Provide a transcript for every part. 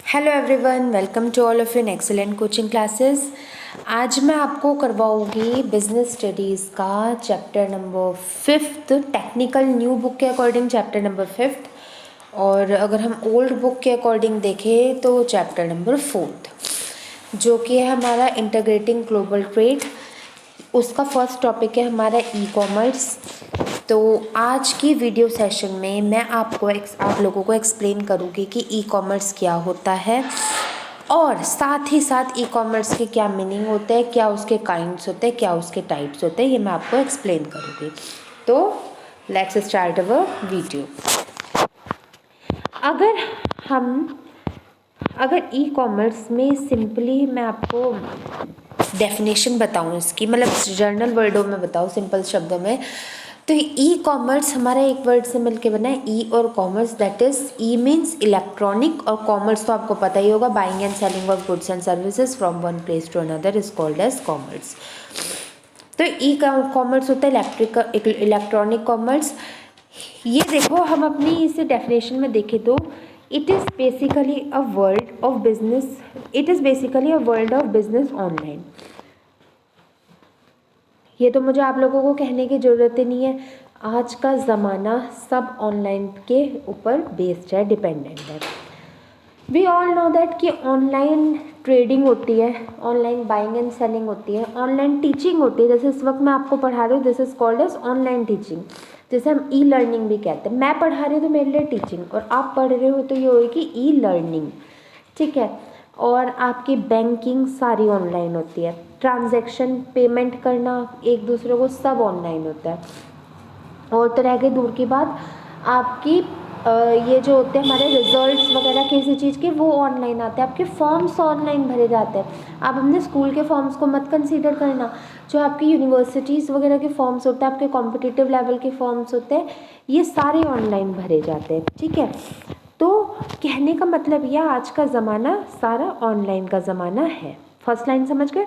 Hello everyone, welcome to all of in excellent coaching classes. आज मैं आपको करवाऊंगी बिजनेस स्टडीज़ का chapter number 5, technical new book के अकॉर्डिंग चैप्टर नंबर 5, और अगर हम ओल्ड बुक के अकॉर्डिंग देखें तो चैप्टर नंबर 4, जो कि है हमारा इंटीग्रेटिंग ग्लोबल ट्रेड। उसका फर्स्ट टॉपिक है हमारा ई कॉमर्स। तो आज की वीडियो सेशन में मैं आप लोगों को एक्सप्लेन करूँगी कि ई कॉमर्स क्या होता है, और साथ ही साथ ई कॉमर्स के क्या मीनिंग होते हैं, क्या उसके काइंड्स होते हैं, क्या उसके टाइप्स होते हैं, ये मैं आपको एक्सप्लेन करूँगी। तो लेट्स स्टार्ट अवर वीडियो। अगर ई कॉमर्स में सिंपली मैं आपको डेफिनेशन बताऊँ इसकी, मतलब जर्नल वर्डों में बताऊँ, सिंपल शब्दों में, तो ई कॉमर्स हमारा एक वर्ड से मिलके बना है, ई और commerce. That is E means electronic, और कॉमर्स तो आपको पता ही होगा, buying and selling of goods and services from one place to another is called as commerce. तो ई कॉमर्स होता है इलेक्ट्रॉनिक कॉमर्स। ये देखो, हम अपनी इस डेफिनेशन में देखें तो it is basically a world of business, it is basically a world of business online. ये तो मुझे आप लोगों को कहने की ज़रूरत ही नहीं है, आज का ज़माना सब ऑनलाइन के ऊपर बेस्ड है, डिपेंडेंट है। वी ऑल नो दैट कि ऑनलाइन ट्रेडिंग होती है, ऑनलाइन बाइंग एंड सेलिंग होती है, ऑनलाइन टीचिंग होती है। जैसे इस वक्त मैं आपको पढ़ा रही हूँ, this is called as online teaching, जैसे हम ई लर्निंग भी कहते हैं। मैं पढ़ा रही हूँ तो मेरे लिए टीचिंग, और आप पढ़ रहे हो तो ये होगी ई लर्निंग, ठीक है। और आपकी बैंकिंग सारी ऑनलाइन होती है, ट्रांजैक्शन पेमेंट करना एक दूसरे को सब ऑनलाइन होता है। और तो रह गई दूर की बात, आपकी ये जो होते हैं हमारे रिजल्ट्स वगैरह किसी चीज़ के, वो ऑनलाइन आते हैं, आपके फॉर्म्स ऑनलाइन भरे जाते हैं। आप अपने स्कूल के फॉर्म्स को मत कंसीडर करना, जो आपकी यूनिवर्सिटीज़ वगैरह के फॉर्म्स होते हैं, आपके कॉम्पिटिटिव लेवल के फॉर्म्स होते हैं, ये सारे ऑनलाइन भरे जाते हैं, ठीक है। तो कहने का मतलब यह, आज का ज़माना सारा ऑनलाइन का ज़माना है। फर्स्ट लाइन समझ गए।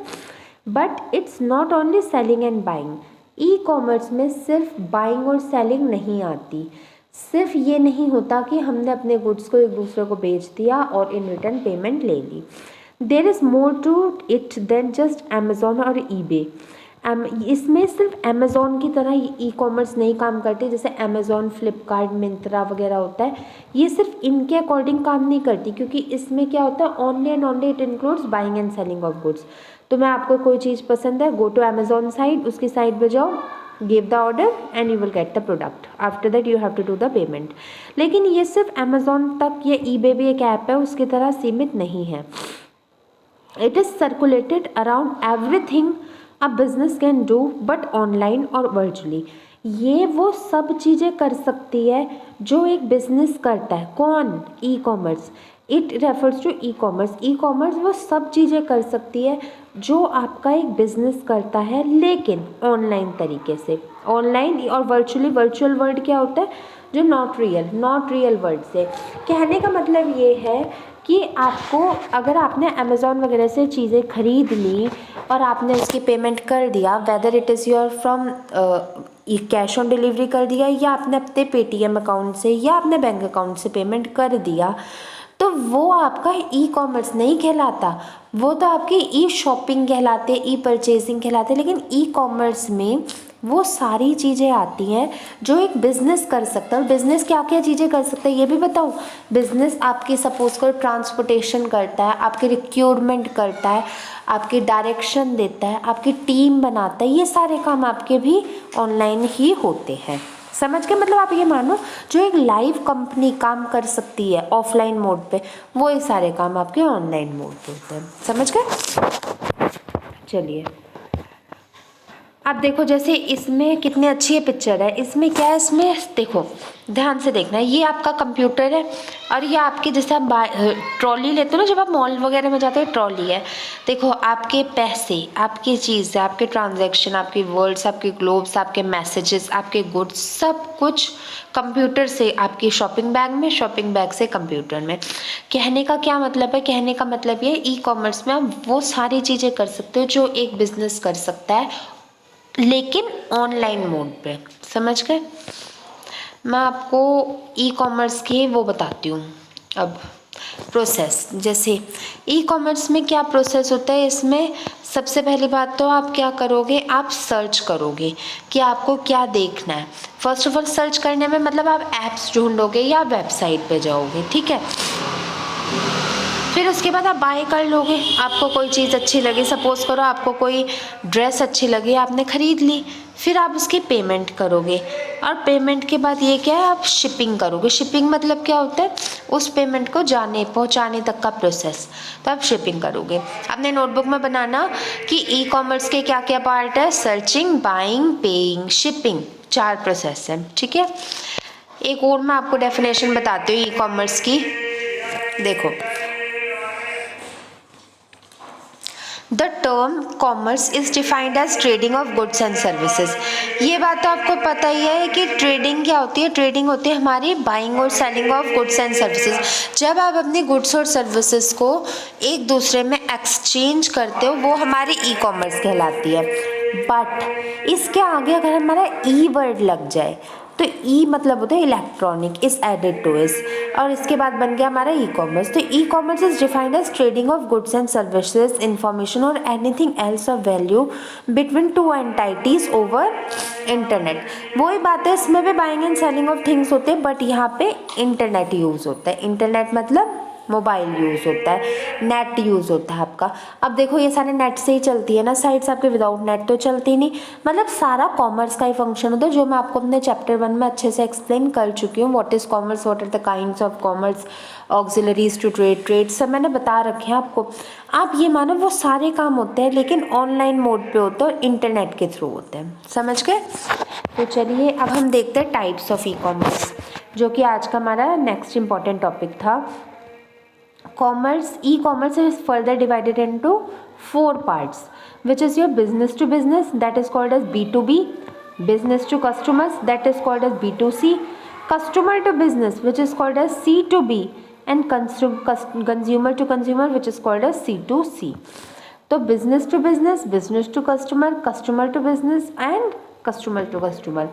But it's not only selling and buying. E commerce में सिर्फ बाइंग और सेलिंग नहीं आती, सिर्फ ये नहीं होता कि हमने अपने गुड्स को एक दूसरे को बेच दिया और इन रिटर्न पेमेंट ले ली। There is more to it than just Amazon और ईबे। इसमें सिर्फ अमेज़ॉन की तरह ई कॉमर्स नहीं काम करती, जैसे अमेज़ॉन, फ्लिपकार्ट, मिंत्रा वगैरह होता है, ये सिर्फ इनके अकॉर्डिंग काम नहीं करती, क्योंकि इसमें क्या होता है, only and only it includes buying and selling of goods. तो मैं आपको कोई चीज़ पसंद है, गो टू अमेज़ॉन साइट, उसकी साइट पे जाओ, give the order and you will get the product, after that you have to do the payment. लेकिन ये सिर्फ अमेज़ॉन तक, ये ईबे भी एक ऐप है, उसकी तरह सीमित नहीं है। It is circulated around everything a business can do, but online और वर्चुअली। ये वो सब चीज़ें कर सकती है जो एक बिजनेस करता है। कौन? E commerce. It refers to E commerce. E commerce वो सब चीज़ें कर सकती है जो आपका एक बिजनेस करता है, लेकिन ऑनलाइन तरीके से। ऑनलाइन और वर्चुअली, वर्चुअल वर्ड क्या होता है, जो नॉट रियल वर्ड से। कहने का मतलब ये है कि आपको, अगर आपने अमेज़ॉन वगैरह से चीज़ें खरीद ली और आपने उसकी पेमेंट कर दिया, whether it is your from cash on delivery कर दिया, या आपने अपने पेटीएम अकाउंट से या अपने बैंक अकाउंट से पेमेंट कर दिया, तो वो आपका ई कॉमर्स नहीं कहलाता, वो तो आपकी ई शॉपिंग कहलाते, ई परचेजिंग कहलाते। लेकिन ई कॉमर्स में वो सारी चीज़ें आती हैं जो एक बिज़नेस कर सकता है। और बिज़नेस क्या क्या चीज़ें कर सकता है ये भी बताऊँ। बिज़नेस आपकी सपोज कर ट्रांसपोर्टेशन करता है, आपकी रिक्रूटमेंट करता है, आपकी डायरेक्शन देता है, आपकी टीम बनाता है, ये सारे काम आपके भी ऑनलाइन ही होते हैं। समझ के, मतलब आप ये मानो, जो एक लाइव कंपनी काम कर सकती है ऑफलाइन मोड पे, वो ये सारे काम आपके ऑनलाइन मोड पे होते हैं। समझ गए? चलिए, अब देखो, जैसे इसमें कितनी अच्छी ये पिक्चर है, इसमें क्या है, इसमें देखो, ध्यान से देखना, ये आपका कंप्यूटर है, और ये आपकी, जैसे आप ट्रॉली लेते हो ना, जब आप मॉल वगैरह में जाते हो, ट्रॉली है। देखो, आपके पैसे, आपकी चीज़ें, आपके ट्रांजैक्शन, आपकी वर्ड्स, आपके ग्लोब्स, आपके मैसेजेस, आपके गुड्स, सब कुछ कंप्यूटर से, आपकी शॉपिंग बैग में, शॉपिंग बैग से कंप्यूटर में। कहने का क्या मतलब है? कहने का मतलब ये, ई कॉमर्स में आप वो सारी चीज़ें कर सकते हो जो एक बिजनेस कर सकता है, लेकिन ऑनलाइन मोड पे। समझ गए? मैं आपको ई कॉमर्स के वो बताती हूँ अब। प्रोसेस। जैसे ई कॉमर्स में क्या प्रोसेस होता है, इसमें सबसे पहली बात तो आप क्या करोगे, आप सर्च करोगे कि आपको क्या देखना है। फर्स्ट ऑफ ऑल सर्च करने में मतलब आप ऐप्स ढूंढोगे या वेबसाइट पे जाओगे, ठीक है। फिर उसके बाद आप बाय कर लोगे। आपको कोई चीज़ अच्छी लगी, सपोज़ करो आपको कोई ड्रेस अच्छी लगी, आपने ख़रीद ली, फिर आप उसकी पेमेंट करोगे और पेमेंट के बाद ये क्या है, आप शिपिंग करोगे। शिपिंग मतलब क्या होता है, उस पेमेंट को पहुंचाने तक का प्रोसेस, तो आप शिपिंग करोगे। अपने नोटबुक में बनाना कि ई कॉमर्स के क्या क्या पार्ट है, searching, buying, paying, shipping, 4 process है, ठीक है। एक और मैं आपको डेफिनेशन बताती हूँ ई कॉमर्स की, देखो। The term commerce is defined as trading of goods and services. ये बात तो आपको पता ही है कि ट्रेडिंग क्या होती है। ट्रेडिंग होती है हमारी बाइंग और selling of goods and services. जब आप अपनी गुड्स और सर्विसेज को एक दूसरे में एक्सचेंज करते हो, वो हमारी ई कॉमर्स कहलाती है। बट इसके आगे अगर हमारा ई वर्ड लग जाए तो ई मतलब होता है इलेक्ट्रॉनिक, इज एडेड टू इस, और इसके बाद बन गया हमारा ई कॉमर्स। तो ई commerce is defined as trading of goods and services, information और anything else of value between two entities over internet. वही बात है, इसमें भी buying and selling of things होते हैं, बट यहाँ पे इंटरनेट यूज होता है। इंटरनेट मतलब मोबाइल यूज़ होता है, नेट यूज़ होता है आपका। अब देखो ये सारे नेट से ही चलती है ना साइट्स, आपके विदाउट नेट तो चलती नहीं। मतलब सारा कॉमर्स का ही फंक्शन होता है, जो मैं आपको अपने चैप्टर 1 में अच्छे से एक्सप्लेन कर चुकी हूँ। What is commerce, what are the kinds of commerce, auxiliaries to trade, trade सब मैंने बता रखे हैं आपको। आप ये मानो वो सारे काम होते हैं लेकिन ऑनलाइन मोड पे होते हैं और इंटरनेट के थ्रू होते हैं, समझ गए। तो चलिए अब हम देखते हैं टाइप्स ऑफ ई कॉमर्स, जो कि आज का हमारा नेक्स्ट इंपॉर्टेंट टॉपिक था। Commerce, e-commerce is further divided into 4 parts, which is your business to business, that is called as B2B, business to customers, that is called as B2C, customer to business, which is called as C2B, and consumer to consumer, which is called as C2C. तो business to business, business to customer, customer to business and customer to customer,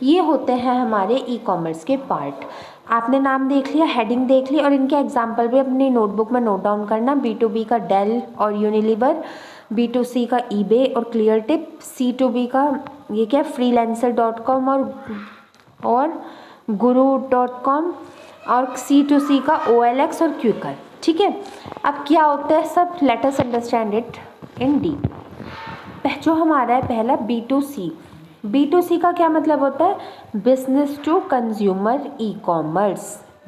ये होते हैं हमारे e commerce के part. आपने नाम देख लिया, हेडिंग देख ली, और इनके एग्जाम्पल भी अपनी नोटबुक में नोट डाउन करना। B2B का डेल और यूनिलीवर, B2C का ईबे और क्लियर टिप, C2B का ये क्या freelancer.com और guru.com, और C2C का OLX और क्विकर, ठीक है। अब क्या होता है सब, let us understand it in deep. जो हमारा है पहला B2C। B2C का क्या मतलब होता है, business to consumer E commerce,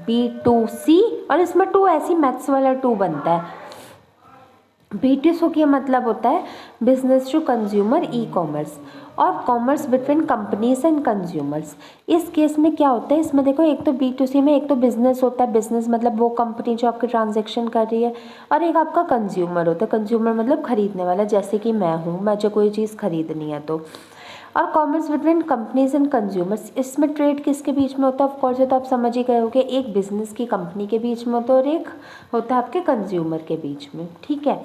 B2C, और इसमें 2 ऐसी मैथ्स वाला 2 बनता है। B2C का मतलब होता है business to consumer E commerce और commerce between companies and consumers. इस केस में क्या होता है, इसमें देखो एक तो B2C में एक तो बिजनेस होता है, बिजनेस मतलब वो कंपनी जो आपके ट्रांजैक्शन कर रही है, और एक आपका कंज्यूमर होता है, कंज्यूमर मतलब खरीदने वाला, जैसे कि मैं हूँ, मुझे कोई चीज़ खरीदनी है तो। और commerce between companies and consumers, इसमें ट्रेड किसके बीच में होता है, ऑफकोर्स ये तो आप समझ ही गए होंगे, एक बिजनेस की कंपनी के बीच में होता है और एक होता है आपके कंज्यूमर के बीच में, ठीक है।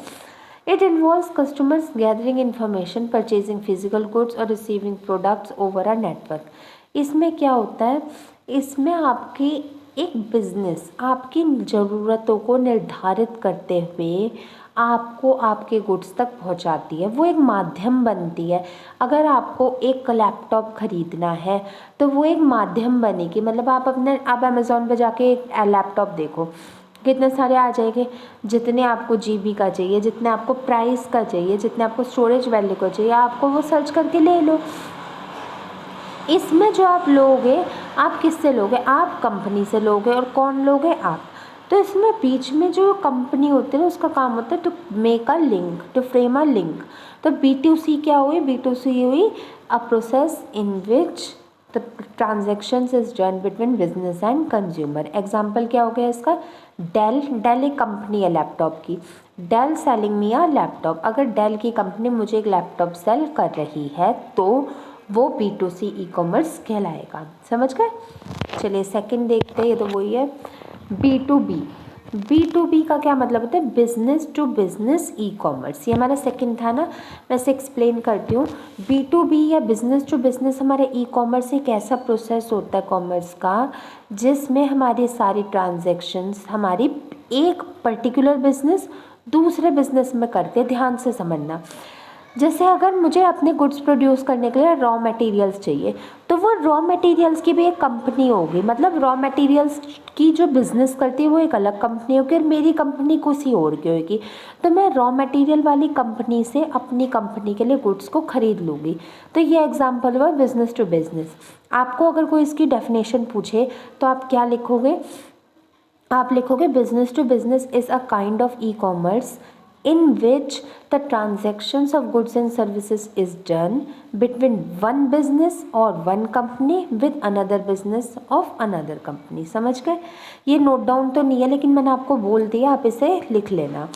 It involves customers gathering information, purchasing physical goods और receiving products over a network. इसमें क्या होता है, इसमें आपकी एक बिजनेस आपकी ज़रूरतों को निर्धारित करते हुए आपको आपके गुड्स तक पहुंचाती है, वो एक माध्यम बनती है। अगर आपको एक लैपटॉप ख़रीदना है तो वो एक माध्यम बनेगी, मतलब आप अमेज़ॉन पे जाके एक लैपटॉप देखो, कितने सारे आ जाएंगे, जितने आपको GB का चाहिए, जितने आपको प्राइस का चाहिए, जितने आपको स्टोरेज वैल्यू का चाहिए, आपको वो सर्च करके ले लो। इसमें जो आप लोगे, आप किससे लोगे, आप कंपनी से लोगे, और कौन लोगे, आप। तो इसमें बीच में जो कंपनी होती है ना, उसका काम होता है to make a link, to frame a link. तो B2C क्या हुई, B2C हुई a process in which the transactions is done between business and consumer. Example क्या हो गया इसका, डेल एक कंपनी है लैपटॉप की, Dell selling me a laptop. अगर डेल की कंपनी मुझे एक लैपटॉप सेल कर रही है तो वो B2C ई कॉमर्स कहलाएगा, समझ गए। चलिए सेकंड देखते हैं, ये तो वही है B2B। B2B का क्या मतलब होता है, business to business E commerce. ये हमारा सेकंड था ना, वैसे एक्सप्लेन करती हूँ। B2B या बिजनेस टू बिजनेस हमारे ई कॉमर्स एक ऐसा प्रोसेस होता है कॉमर्स का, जिसमें हमारी सारी ट्रांजैक्शंस हमारी एक पर्टिकुलर बिजनेस दूसरे बिजनेस में करते हैं। ध्यान से समझना, जैसे अगर मुझे अपने गुड्स प्रोड्यूस करने के लिए रॉ मटेरियल्स चाहिए, तो वो रॉ मटेरियल्स की भी एक कंपनी होगी, मतलब रॉ मटेरियल्स की जो बिज़नेस करती है वो एक अलग कंपनी होगी और मेरी कंपनी किसी और की होगी। तो मैं रॉ मटेरियल वाली कंपनी से अपनी कंपनी के लिए गुड्स को खरीद लूँगी। तो ये एग्जांपल हुआ बिज़नेस टू बिज़नेस। आपको अगर कोई इसकी डेफिनेशन पूछे तो आप क्या लिखोगे? आप लिखोगे business to business is a kind of E commerce in which the transactions of goods and services is done between one business or one company with another business of another company। समझ गए? ये note down तो नहीं है लेकिन मैंने आपको बोल दिया, आप इसे लिख लेना।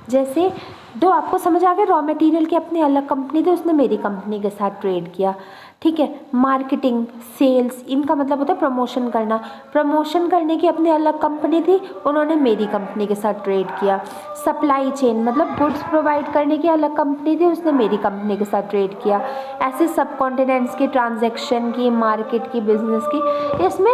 जैसे दो आपको समझ आ गया, रॉ मटेरियल की अपनी अलग कंपनी थी, उसने मेरी कंपनी के साथ ट्रेड किया, ठीक है। मार्केटिंग, सेल्स, इनका मतलब होता है प्रमोशन करना। प्रमोशन करने की अपनी अलग कंपनी थी, उन्होंने मेरी कंपनी के साथ ट्रेड किया। सप्लाई चेन मतलब गुड्स प्रोवाइड करने की अलग कंपनी थी, उसने मेरी कंपनी के साथ ट्रेड किया। ऐसे सब कॉन्टिनेंट्स की ट्रांजैक्शन की, मार्केट की, बिजनेस की। इसमें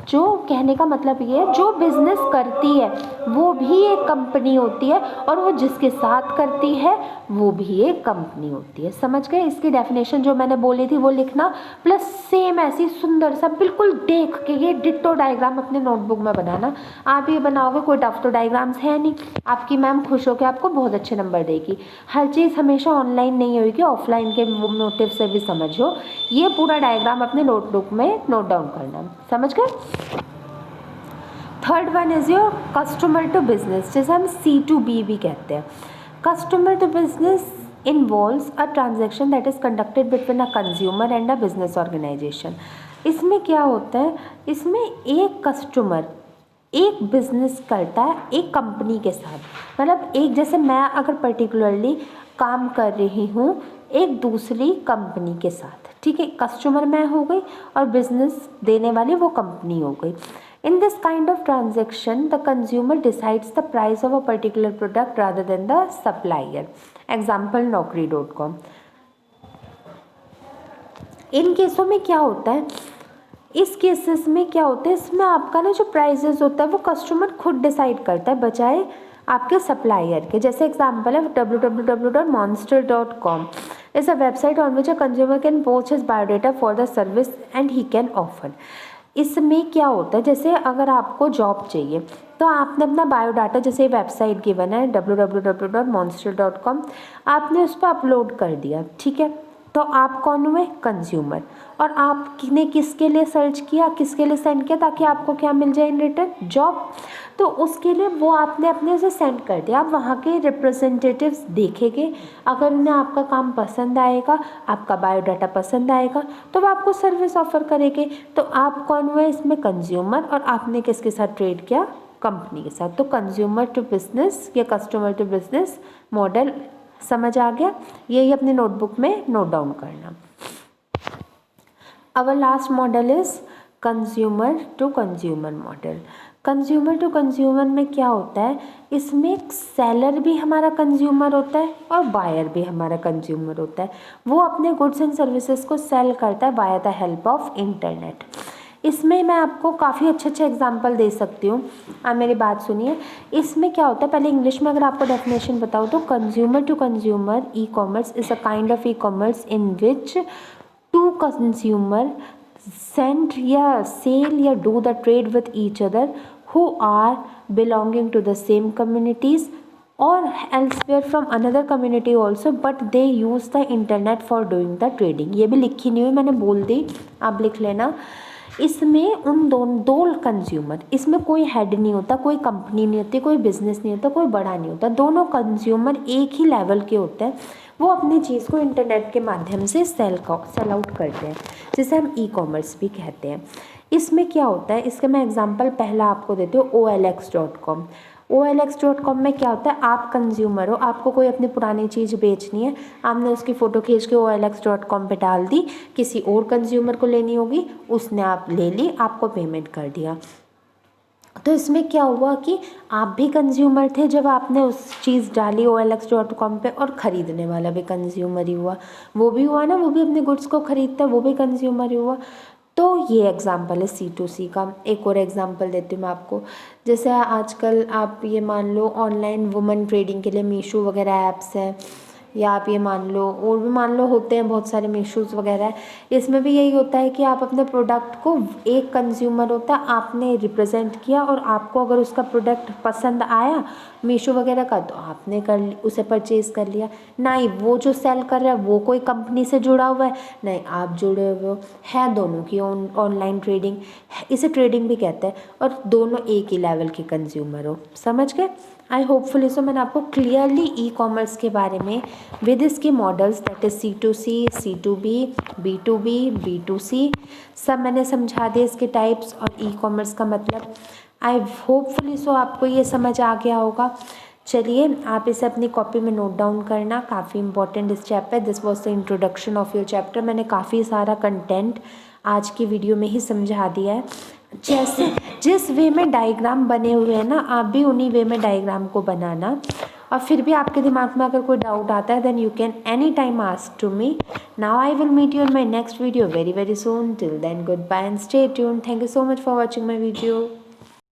जो कहने का मतलब ये है, जो बिजनेस करती है वो भी एक कंपनी होती है और वो जिसके साथ करती है वो भी एक कंपनी होती है। समझ गए? इसकी डेफिनेशन जो मैंने बोली थी वो लिखना, प्लस सेम ऐसी सुंदर सा बिल्कुल देख के ये डिट्टो डायग्राम अपने नोटबुक में बनाना। आप ये बनाओगे, कोई टफ तो डायग्राम्स है नहीं, आपकी मैम खुश होकर आपको बहुत अच्छे नंबर देगी। हर चीज़ हमेशा ऑनलाइन नहीं होगी, ऑफलाइन के मोटिव से भी समझो। ये पूरा डायग्राम अपने नोटबुक में नोट डाउन करना। समझ गए? Third one is your customer to business, जिसे हम C2B भी कहते हैं। Customer to business involves a transaction that is conducted between a consumer and a business organisation. इसमें क्या होता है? इसमें एक कस्टमर एक बिजनेस करता है एक कंपनी के साथ, मतलब एक, जैसे मैं अगर पर्टिकुलरली काम कर रही हूँ एक दूसरी कंपनी के साथ, ठीक है। कस्टमर मैं हो गई और बिजनेस देने वाली वो कंपनी हो गई। In this kind of transaction, the consumer decides the price of a particular product rather than the supplier. Example naukri.com। इन केसों में क्या होता है? इस केसेस में क्या होता है? इसमें आपका ना जो प्राइजेस होता है वो कस्टमर खुद डिसाइड करता है बजाय आपके सप्लायर के। जैसे एग्जांपल है www.monster.com is a website on which a consumer can post his biodata for the service and he can offer। इसमें क्या होता है? जैसे अगर आपको जॉब चाहिए तो आपने अपना बायोडाटा, जैसे वेबसाइट गिवन है www.monster.com, आपने उस पर अपलोड कर दिया, ठीक है। तो आप कौन हुए? कंज्यूमर। और आपने किसके लिए सर्च किया, किसके लिए सेंड किया, ताकि आपको क्या मिल जाए इन रिटर्न? जॉब। तो उसके लिए वो आपने अपने से सेंड कर दिया। अब वहाँ के रिप्रेजेंटेटिव्स देखेंगे, अगर उन्हें आपका काम पसंद आएगा, आपका बायोडाटा पसंद आएगा, तो वो आपको सर्विस ऑफर करेंगे। तो आप कौन हुए इसमें? कंज्यूमर। और आपने किसके साथ ट्रेड किया? कंपनी के साथ। तो कंज्यूमर टू बिजनेस या कस्टमर टू बिजनेस मॉडल समझ आ गया? यही अपने नोटबुक में नोट डाउन करना। Our last model is consumer to consumer model. Consumer to consumer में क्या होता है? इसमें सेलर भी हमारा कंज्यूमर होता है और बायर भी हमारा कंज्यूमर होता है। वो अपने गुड्स एंड सर्विसेज को सेल करता है by the help of internet. इसमें मैं आपको काफ़ी अच्छे एग्जांपल दे सकती हूँ। आप मेरी बात सुनिए। इसमें क्या होता है, पहले इंग्लिश में अगर आपको डेफिनेशन बताऊँ तो consumer to consumer E commerce is a kind of E commerce in which two consumer send या sell या do the trade with each other who are belonging to the same communities or elsewhere from another community also, but they use the internet for doing the trading। ये भी लिखी नहीं हुई, मैंने बोल दी, आप लिख लेना। इसमें उन दो कंज्यूमर, इसमें कोई हेड नहीं होता, कोई कंपनी नहीं होती, कोई बिजनेस नहीं होता, कोई बड़ा नहीं होता, दोनों कंज्यूमर एक ही लेवल के होते हैं। वो अपनी चीज़ को इंटरनेट के माध्यम से सेल आउट करते हैं, जिसे हम ई कॉमर्स भी कहते हैं। इसमें क्या होता है, इसका मैं एग्जांपल पहला आपको देती हूँ, OLX.com। OLX.com में क्या होता है? आप कंज्यूमर हो, आपको कोई अपनी पुरानी चीज़ बेचनी है, आपने उसकी फ़ोटो खींच के OLX.com पे डाल दी, किसी और कंज्यूमर को लेनी होगी, उसने आप ले ली, आपको पेमेंट कर दिया। तो इसमें क्या हुआ कि आप भी कंज्यूमर थे जब आपने उस चीज़ डाली OLX.com पे, और ख़रीदने वाला भी कंज्यूमर ही हुआ। वो भी हुआ ना, वो भी अपने गुड्स को ख़रीदता है, वो भी कंज्यूमर ही हुआ। तो ये एग्ज़ाम्पल है C2C का। एक और एग्ज़ाम्पल देती हूँ मैं आपको। जैसे आजकल आप ये मान लो ऑनलाइन वुमन ट्रेडिंग के लिए मीशो वगैरह ऐप्स हैं, या आप ये मान लो और भी मान लो होते हैं बहुत सारे मीशोज़ वगैरह। इसमें भी यही होता है कि आप अपने प्रोडक्ट को, एक कंज्यूमर होता है, आपने रिप्रेजेंट किया और आपको अगर उसका प्रोडक्ट पसंद आया मीशो वगैरह का तो आपने उसे परचेज़ कर लिया। ना ही वो जो सेल कर रहा है वो कोई कंपनी से जुड़ा हुआ है, नहीं आप जुड़े हुए हो, है दोनों की ऑनलाइन ट्रेडिंग, इसे ट्रेडिंग भी कहते हैं, और दोनों एक ही लेवल के कंज्यूमर हो। समझ गए? आई होपफुली सो मैंने आपको क्लियरली ई कॉमर्स के बारे में विद इसके models that is C2C, C2B, B2B, B2C सब मैंने समझा दिए, इसके टाइप्स और ई कॉमर्स का मतलब। आई होपफुली सो आपको ये समझ आ गया होगा। चलिए आप इसे अपनी कॉपी में नोट डाउन करना, काफ़ी इंपॉर्टेंट इस chapter. This was the introduction of your chapter. मैंने काफ़ी सारा कंटेंट आज की वीडियो में ही समझा दिया है। जैसे जिस वे में डायग्राम बने हुए हैं ना, आप भी उन्हीं वे में डायग्राम को बनाना। और फिर भी आपके दिमाग में अगर कोई डाउट आता है then you can anytime ask to me. Now I will meet you in my next video very very soon. Till then goodbye and stay tuned. Thank you so much for watching my video.